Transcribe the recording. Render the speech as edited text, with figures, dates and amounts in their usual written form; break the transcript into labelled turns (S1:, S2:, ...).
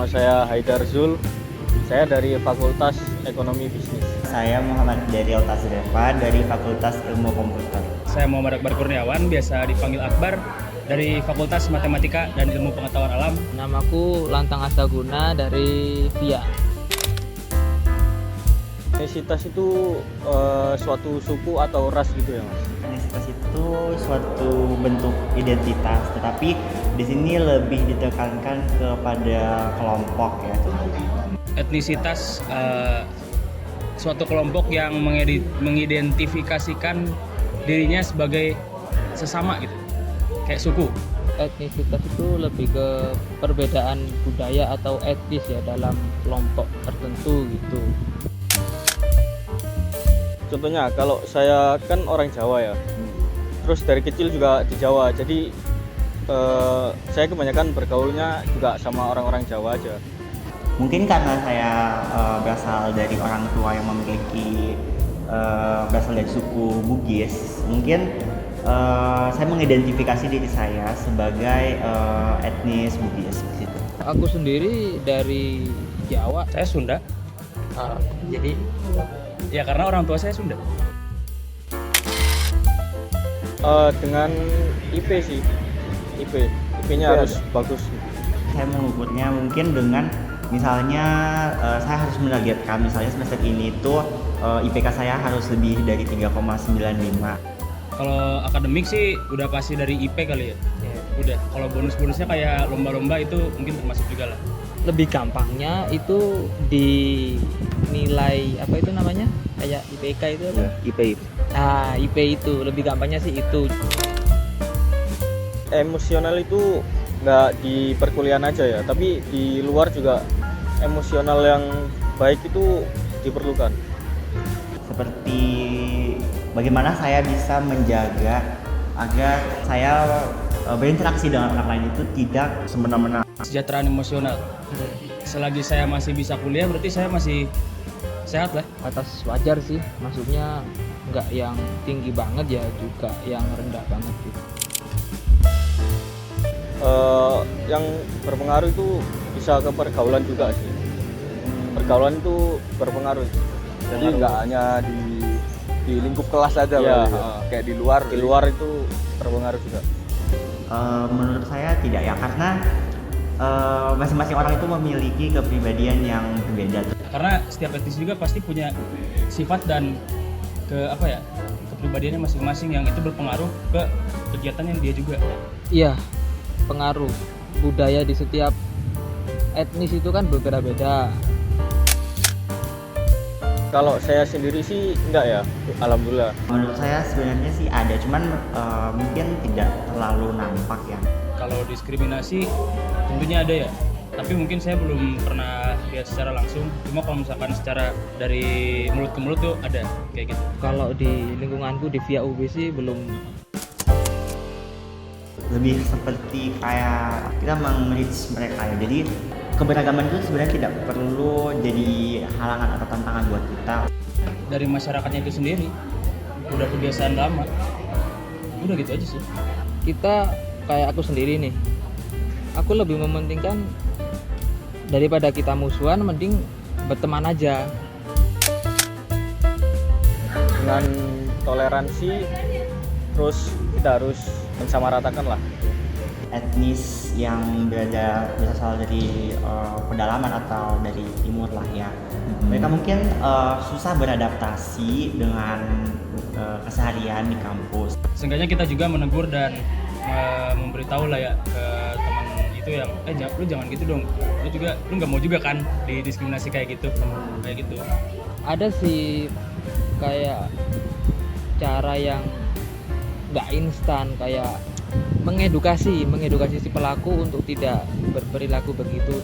S1: Nama saya Haidar Zul, saya dari Fakultas Ekonomi Bisnis.
S2: Saya Muhammad dari Reva dari Fakultas Ilmu Komputer.
S3: Saya Muhammad Akbar Kurniawan, biasa dipanggil Akbar, dari Fakultas Matematika dan Ilmu Pengetahuan Alam.
S4: Namaku Lantang Astaguna dari VIA.
S1: Etnisitas itu suatu suku atau ras gitu ya, Mas?
S2: Etnisitas itu suatu bentuk identitas, tetapi di sini lebih ditekankan kepada kelompok ya.
S3: Etnisitas suatu kelompok yang mengidentifikasikan dirinya sebagai sesama gitu, kayak suku.
S4: Etnisitas itu lebih ke perbedaan budaya atau etnis ya dalam kelompok tertentu gitu.
S1: Contohnya kalau saya kan orang Jawa ya, terus dari kecil juga di Jawa, jadi saya kebanyakan bergaulnya juga sama orang-orang Jawa aja.
S2: Mungkin karena saya berasal dari orang tua yang memiliki berasal dari suku Bugis, mungkin saya mengidentifikasi diri saya sebagai etnis Bugis gitu.
S4: Aku sendiri dari Jawa.
S3: Saya Sunda.
S4: Jadi
S3: Ya karena orang tua saya Sunda.
S1: Dengan IP sih, IP-nya harus bagus.
S2: Saya mengukurnya mungkin dengan misalnya saya harus menargetkan misalnya semester ini tuh IPK saya harus lebih dari 3,95.
S3: Kalau akademik sih udah pasti dari IP kali ya. Udah. Kalau bonus-bonusnya kayak lomba-lomba itu mungkin termasuk juga lah.
S4: lebih gampangnya itu dinilai apa itu namanya, kayak IPK itu apa?
S2: IP.
S4: IP itu lebih gampangnya sih itu.
S1: Emosional itu nggak di perkuliahan aja ya, tapi di luar juga emosional yang baik itu diperlukan.
S2: Seperti bagaimana saya bisa menjaga agar saya berinteraksi dengan orang lain itu tidak semena-mena.
S3: Kesejahteraan emosional. Selagi saya masih bisa kuliah berarti saya masih sehat lah.
S4: Atas wajar sih, maksudnya nggak yang tinggi banget ya juga yang rendah banget gitu.
S1: Yang berpengaruh itu bisa ke pergaulan juga sih. Pergaulan itu berpengaruh.
S5: Jadi nggak hanya di lingkup kelas aja,
S1: Ya,
S5: kayak di luar.
S1: di luar itu berpengaruh juga.
S2: Menurut saya tidak ya, karena masing-masing orang itu memiliki kepribadian yang berbeda.
S3: Karena setiap etnis juga pasti punya sifat dan kepribadiannya masing-masing yang itu berpengaruh ke kegiatan yang dia juga.
S4: Iya, pengaruh budaya di setiap etnis itu kan berbeda-beda.
S1: Kalau saya sendiri sih enggak ya, alhamdulillah.
S2: Menurut saya sebenarnya sih ada, cuman mungkin tidak terlalu nampak ya.
S3: Kalau diskriminasi tentunya ada ya, tapi mungkin saya belum pernah lihat secara langsung. Cuma kalau misalkan secara dari mulut ke mulut tuh ada kayak gitu.
S4: Kalau di lingkunganku di VIA UB sih belum.
S2: Lebih seperti kayak kita meng-reach mereka ya. Jadi keberagaman itu sebenarnya tidak perlu jadi halangan atau tantangan buat kita.
S3: Dari masyarakatnya itu sendiri udah kebiasaan lama, udah gitu aja sih.
S4: Kita kayak aku sendiri nih, aku lebih mementingkan daripada kita musuhan, mending berteman aja.
S1: Dengan toleransi, terus kita harus mensamaratakan lah.
S2: Etnis yang berasal dari pedalaman atau dari timur lah ya. Mereka mungkin susah beradaptasi dengan keseharian di kampus.
S3: Seenggaknya kita juga menegur dan memberitahu lah ya ke teman itu yang lu jangan gitu dong, lu nggak mau juga kan didiskriminasi kayak gitu.
S4: Ada sih kayak cara yang nggak instan, kayak mengedukasi si pelaku untuk tidak berperilaku begitu.